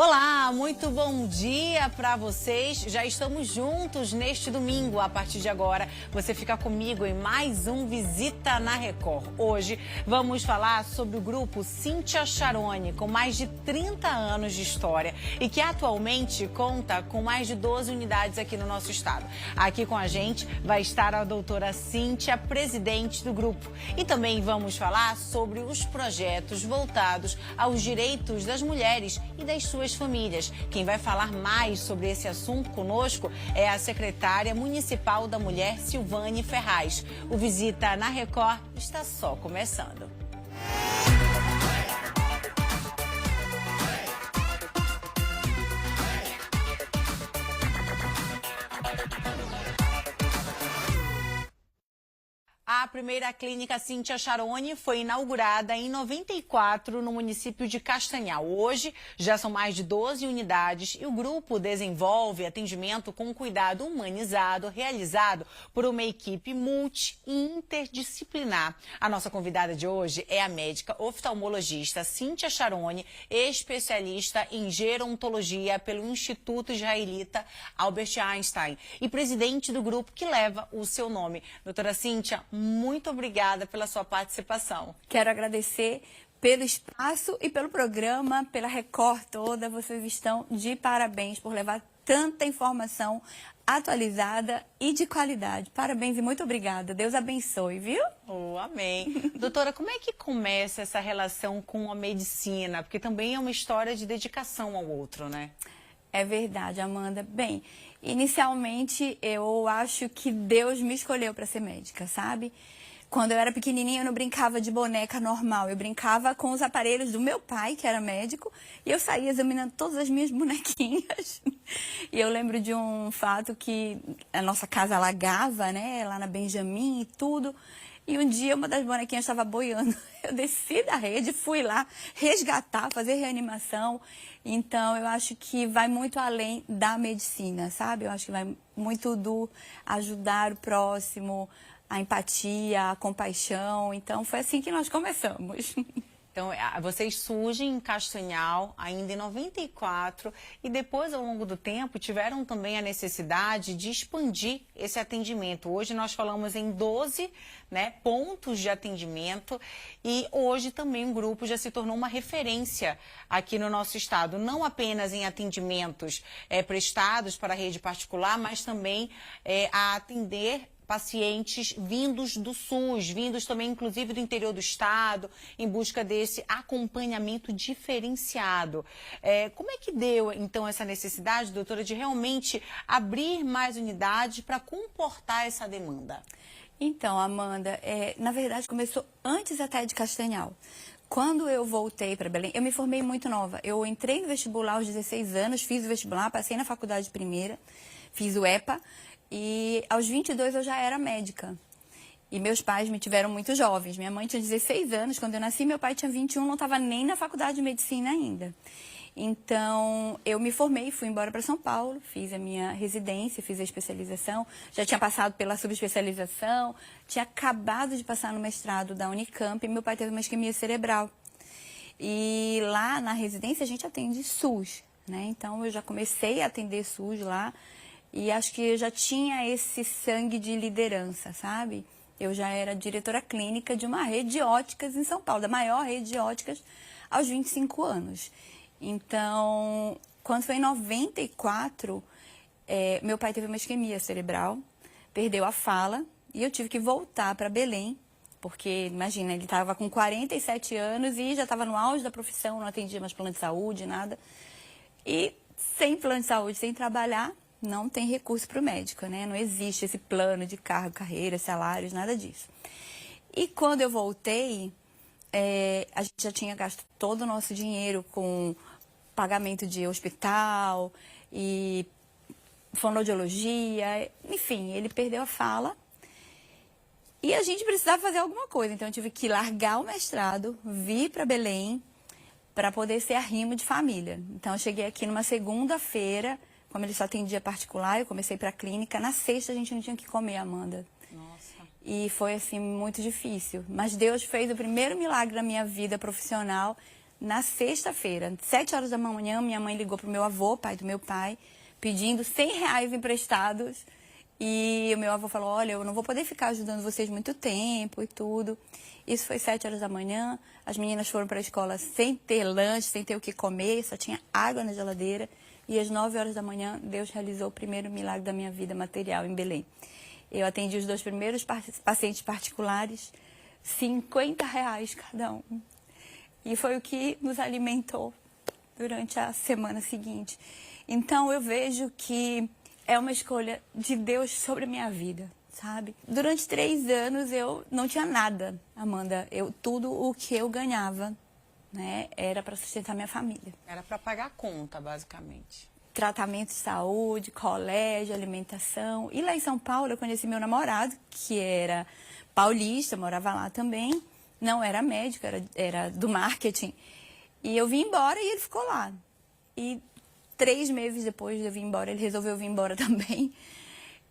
Olá, muito bom dia para vocês. Já estamos juntos neste domingo. A partir de agora, você fica comigo em mais um Visita na Record. Hoje vamos falar sobre o grupo Cíntia Charone, com mais de 30 anos de história e que atualmente conta com mais de 12 unidades aqui no nosso estado. Aqui com a gente vai estar a doutora Cíntia, presidente do grupo. E também vamos falar sobre os projetos voltados aos direitos das mulheres e das suas famílias. Quem vai falar mais sobre esse assunto conosco é a secretária municipal da Mulher, Silvane Ferraz. O Visita na Record está só começando. A primeira clínica Cíntia Charone foi inaugurada em 94 no município de Castanhal. Hoje já são mais de 12 unidades e o grupo desenvolve atendimento com cuidado humanizado realizado por uma equipe multi e interdisciplinar. A nossa convidada de hoje é a médica oftalmologista Cíntia Charone, especialista em gerontologia pelo Instituto Israelita Albert Einstein e presidente do grupo que leva o seu nome. Doutora Cíntia, muito obrigada pela sua participação. Quero agradecer pelo espaço e pelo programa, pela Record toda. Vocês estão de parabéns por levar tanta informação atualizada e de qualidade. Parabéns e muito obrigada. Deus abençoe, viu? Oh, amém. Doutora, como é que começa essa relação com a medicina? Porque também é uma história de dedicação ao outro, né? É verdade, Amanda. Bem, inicialmente eu acho que Deus me escolheu para ser médica, sabe? Quando eu era pequenininha eu não brincava de boneca normal, eu brincava com os aparelhos do meu pai, que era médico, e eu saía examinando todas as minhas bonequinhas. E eu lembro de um fato que a nossa casa alagava, né, lá na Benjamin e tudo. E um dia uma das bonequinhas estava boiando. Eu desci da rede, fui lá resgatar, fazer reanimação. Então, eu acho que vai muito além da medicina, sabe? Eu acho que vai muito do ajudar o próximo, a empatia, a compaixão. Então, foi assim que nós começamos. Então, vocês surgem em Castanhal ainda em 94 e depois, ao longo do tempo, tiveram também a necessidade de expandir esse atendimento. Hoje nós falamos em 12 pontos de atendimento e hoje também o grupo já se tornou uma referência aqui no nosso estado, não apenas em atendimentos prestados para a rede particular, mas também a atender pacientes vindos do SUS, vindos também inclusive do interior do estado, em busca desse acompanhamento diferenciado. Como é que deu, então, essa necessidade, doutora, de realmente abrir mais unidades para comportar essa demanda? Então, Amanda, na verdade começou antes até de Castanhal. Quando eu voltei para Belém, eu me formei muito nova. Eu entrei no vestibular aos 16 anos, fiz o vestibular, passei na faculdade de primeira, fiz o EPA, e aos 22 eu já era médica. E meus pais me tiveram muito jovens. Minha mãe tinha 16 anos quando eu nasci, meu pai tinha 21, não estava nem na faculdade de medicina ainda. Então, eu me formei, fui embora para São Paulo, fiz a minha residência, fiz a especialização, já tinha passado pela subespecialização, tinha acabado de passar no mestrado da Unicamp e meu pai teve uma isquemia cerebral. E lá na residência a gente atende SUS, né? Então, eu já comecei a atender SUS lá. E acho que eu já tinha esse sangue de liderança, sabe? Eu já era diretora clínica de uma rede de óticas em São Paulo, da maior rede de óticas, aos 25 anos. Então, quando foi em 94, meu pai teve uma isquemia cerebral, perdeu a fala, e eu tive que voltar para Belém, porque, imagina, ele estava com 47 anos e já estava no auge da profissão, não atendia mais plano de saúde, nada. E sem plano de saúde, sem trabalhar, não tem recurso para o médico, né? Não existe esse plano de cargo, carreira, salários, nada disso. E quando eu voltei, a gente já tinha gasto todo o nosso dinheiro com pagamento de hospital e fonoaudiologia, enfim, ele perdeu a fala. E a gente precisava fazer alguma coisa, então eu tive que largar o mestrado, vir para Belém para poder ser arrimo de família. Então eu cheguei aqui numa segunda-feira. Como ele só atendia particular, eu comecei para a clínica. Na sexta a gente não tinha o que comer, Amanda. Nossa. E foi, assim, muito difícil. Mas Deus fez o primeiro milagre da minha vida profissional Na sexta-feira, 7 horas da manhã, minha mãe ligou pro meu avô, pai do meu pai, pedindo R$ 100 emprestados. E o meu avô falou, olha, eu não vou poder ficar ajudando vocês muito tempo e tudo. Isso foi 7 horas da manhã, as meninas foram para a escola sem ter lanche, sem ter o que comer, só tinha água na geladeira. E às 9 horas da manhã, Deus realizou o primeiro milagre da minha vida material em Belém. Eu atendi os 2 primeiros pacientes particulares, R$ 50 cada um. E foi o que nos alimentou durante a semana seguinte. Então eu vejo que é uma escolha de Deus sobre a minha vida, sabe? Durante 3 anos eu não tinha nada, Amanda. Tudo o que eu ganhava, né, era para sustentar minha família. Era para pagar a conta, basicamente. Tratamento de saúde, colégio, alimentação. E lá em São Paulo eu conheci meu namorado, que era paulista, morava lá também. Não era médico, era do marketing. E eu vim embora e ele ficou lá. E 3 meses depois de eu vir embora, ele resolveu vir embora também.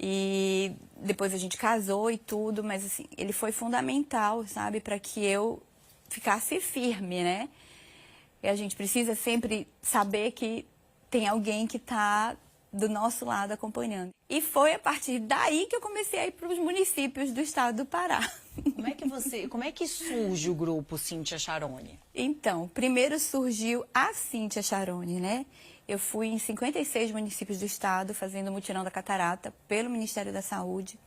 E depois a gente casou e tudo, mas assim, ele foi fundamental, sabe, para que eu ficasse firme, né? E a gente precisa sempre saber que tem alguém que está do nosso lado acompanhando. E foi a partir daí que eu comecei a ir para os municípios do estado do Pará. Como é que surge o grupo Cíntia Charone? Então, primeiro surgiu a Cíntia Charone, né? Eu fui em 56 municípios do estado fazendo o mutirão da catarata pelo Ministério da Saúde.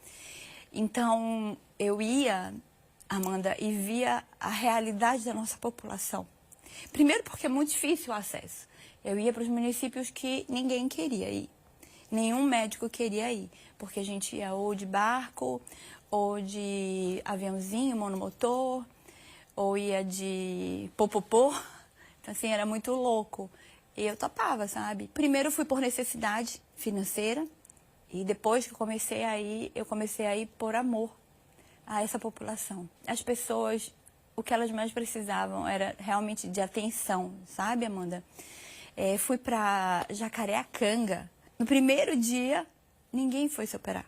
Então, eu ia, Amanda, e via a realidade da nossa população. Primeiro porque é muito difícil o acesso. Eu ia para os municípios que ninguém queria ir. Nenhum médico queria ir, porque a gente ia ou de barco, ou de aviãozinho, monomotor, ou ia de popopô. Então, assim, era muito louco. E eu topava, sabe? Primeiro fui por necessidade financeira, e depois que eu comecei a ir por amor a essa população. As pessoas, o que elas mais precisavam era realmente de atenção, sabe, Amanda? Fui para Jacareacanga. No primeiro dia, ninguém foi se operar.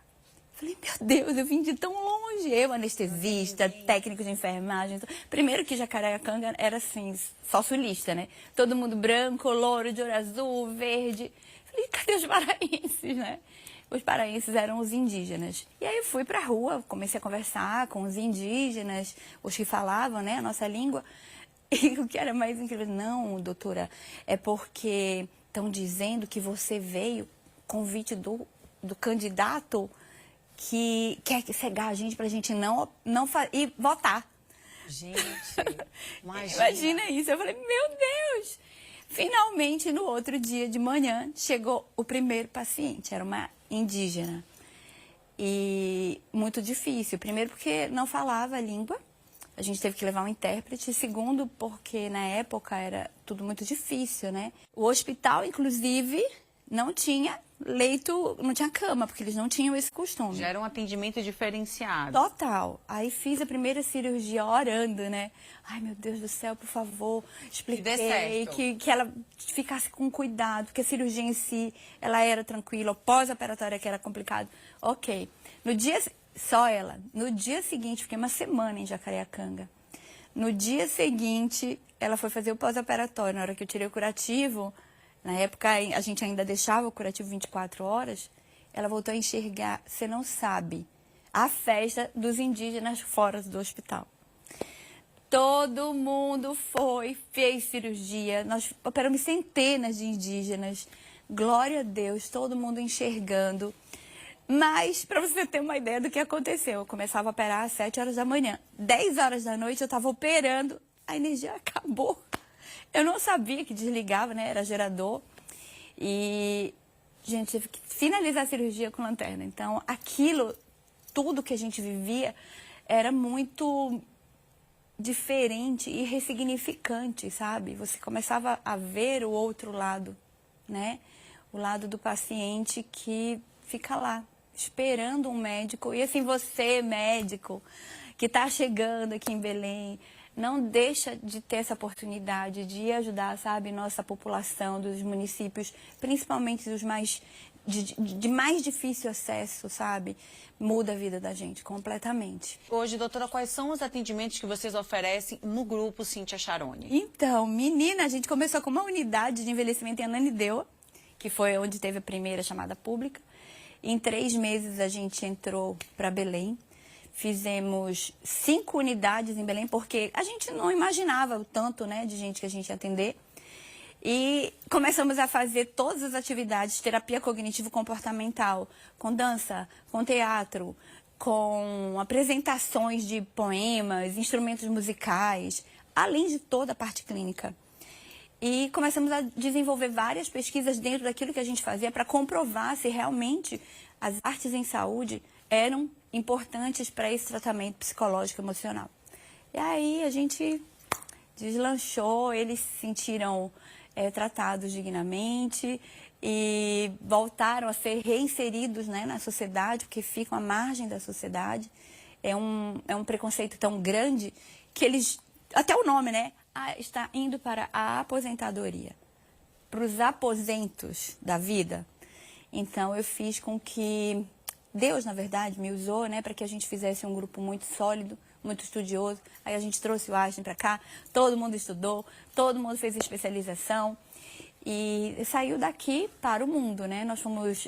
Falei, meu Deus, eu vim de tão longe. Eu, anestesista, técnico de enfermagem. Primeiro que Jacareacanga era assim, só sulista, né? Todo mundo branco, louro, de olho azul, verde. Falei, cadê os paraenses, né? Os paraenses eram os indígenas. E aí eu fui pra rua, comecei a conversar com os indígenas, os que falavam, né, a nossa língua. E o que era mais incrível, não, doutora, é porque estão dizendo que você veio, convite do candidato que quer cegar a gente pra gente não ir votar. Gente, imagina isso. Eu falei, meu Deus! Finalmente, no outro dia de manhã, chegou o primeiro paciente, era uma indígena. E muito difícil. Primeiro porque não falava a língua. A gente teve que levar um intérprete. Segundo, porque na época era tudo muito difícil, né? O hospital, inclusive, não tinha leito, não tinha cama, porque eles não tinham esse costume. Já era um atendimento diferenciado. Total. Aí fiz a primeira cirurgia orando, né? Ai, meu Deus do céu, por favor, expliquei que ela ficasse com cuidado, porque a cirurgia em si, ela era tranquila, o pós-operatório que era complicado. Ok. No dia seguinte, fiquei uma semana em Jacareacanga. No dia seguinte, ela foi fazer o pós-operatório. Na hora que eu tirei o curativo, na época a gente ainda deixava o curativo 24 horas, ela voltou a enxergar, você não sabe, a festa dos indígenas fora do hospital. Todo mundo fez cirurgia, nós operamos centenas de indígenas. Glória a Deus, todo mundo enxergando. Mas, para você ter uma ideia do que aconteceu, eu começava a operar às 7 horas da manhã. 10 horas da noite eu estava operando, a energia acabou. Eu não sabia que desligava, né? Era gerador. E, gente, tive que finalizar a cirurgia com lanterna. Então, tudo que a gente vivia, era muito diferente e ressignificante, sabe? Você começava a ver o outro lado, né? O lado do paciente que fica lá, esperando um médico. E assim, você, médico, que está chegando aqui em Belém, não deixa de ter essa oportunidade de ajudar, sabe, nossa população dos municípios, principalmente dos mais de mais difícil acesso, sabe? Muda a vida da gente completamente. Hoje, doutora, quais são os atendimentos que vocês oferecem no grupo Cíntia Charone? Então, menina, a gente começou com uma unidade de envelhecimento em Ananindeua, que foi onde teve a primeira chamada pública. Em 3 meses a gente entrou para Belém. Fizemos 5 unidades em Belém, porque a gente não imaginava o tanto, né, de gente que a gente ia atender. E começamos a fazer todas as atividades de terapia cognitivo-comportamental, com dança, com teatro, com apresentações de poemas, instrumentos musicais, além de toda a parte clínica. E começamos a desenvolver várias pesquisas dentro daquilo que a gente fazia para comprovar se realmente as artes em saúde eram importantes para esse tratamento psicológico e emocional. E aí a gente deslanchou, eles se sentiram tratados dignamente e voltaram a ser reinseridos, né, na sociedade, porque ficam à margem da sociedade. É um preconceito tão grande que eles, até o nome, né, está indo para a aposentadoria, para os aposentos da vida. Então eu fiz com que Deus, na verdade, me usou, né, para que a gente fizesse um grupo muito sólido, muito estudioso. Aí a gente trouxe o Einstein para cá, todo mundo estudou, todo mundo fez especialização e saiu daqui para o mundo, né? Nós fomos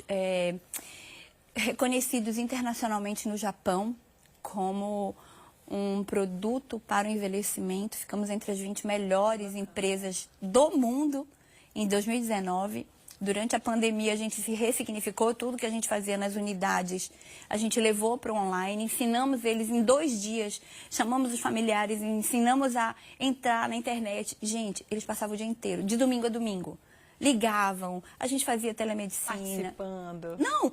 reconhecidos internacionalmente no Japão como um produto para o envelhecimento. Ficamos entre as 20 melhores empresas do mundo em 2019. Durante a pandemia, a gente se ressignificou, tudo que a gente fazia nas unidades, a gente levou para o online, ensinamos eles em 2 dias, chamamos os familiares, ensinamos a entrar na internet. Gente, eles passavam o dia inteiro, de domingo a domingo. Ligavam, a gente fazia telemedicina. Participando. Não,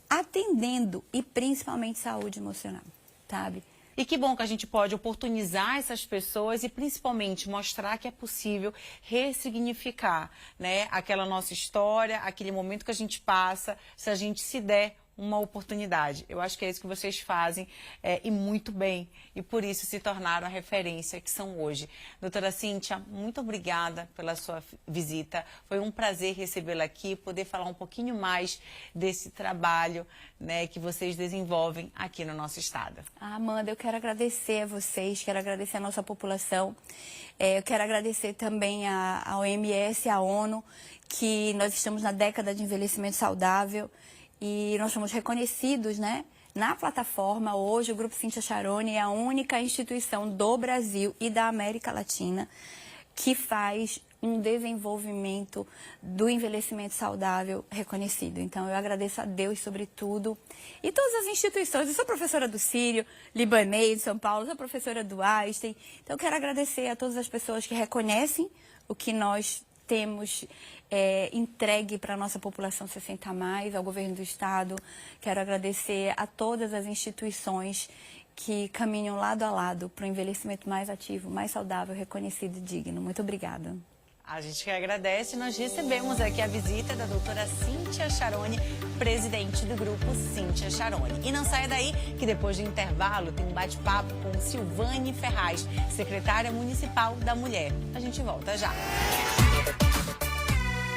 atendendo e principalmente saúde emocional, sabe? E que bom que a gente pode oportunizar essas pessoas e principalmente mostrar que é possível ressignificar, né, aquela nossa história, aquele momento que a gente passa, se a gente se der uma oportunidade. Eu acho que é isso que vocês fazem e muito bem. E por isso se tornaram a referência que são hoje. Doutora Cíntia, muito obrigada pela sua visita. Foi um prazer recebê-la aqui, poder falar um pouquinho mais desse trabalho, né, que vocês desenvolvem aqui no nosso estado. Amanda, eu quero agradecer a vocês, quero agradecer a nossa população. Eu quero agradecer também a OMS, a ONU, que nós estamos na década de envelhecimento saudável. E nós fomos reconhecidos, né, na plataforma. Hoje o Grupo Cíntia Charone é a única instituição do Brasil e da América Latina que faz um desenvolvimento do envelhecimento saudável reconhecido. Então eu agradeço a Deus sobretudo e todas as instituições. Eu sou professora do Sírio, Libanês, de São Paulo, sou professora do Einstein. Então eu quero agradecer a todas as pessoas que reconhecem o que nós temos entregue para a nossa população 60+, ao governo do estado. Quero agradecer a todas as instituições que caminham lado a lado para um envelhecimento mais ativo, mais saudável, reconhecido e digno. Muito obrigada. A gente que agradece, nós recebemos aqui a visita da doutora Cíntia Charone, presidente do grupo Cíntia Charone. E não saia daí, que depois do intervalo tem um bate-papo com Silvane Ferraz, secretária municipal da Mulher. A gente volta já.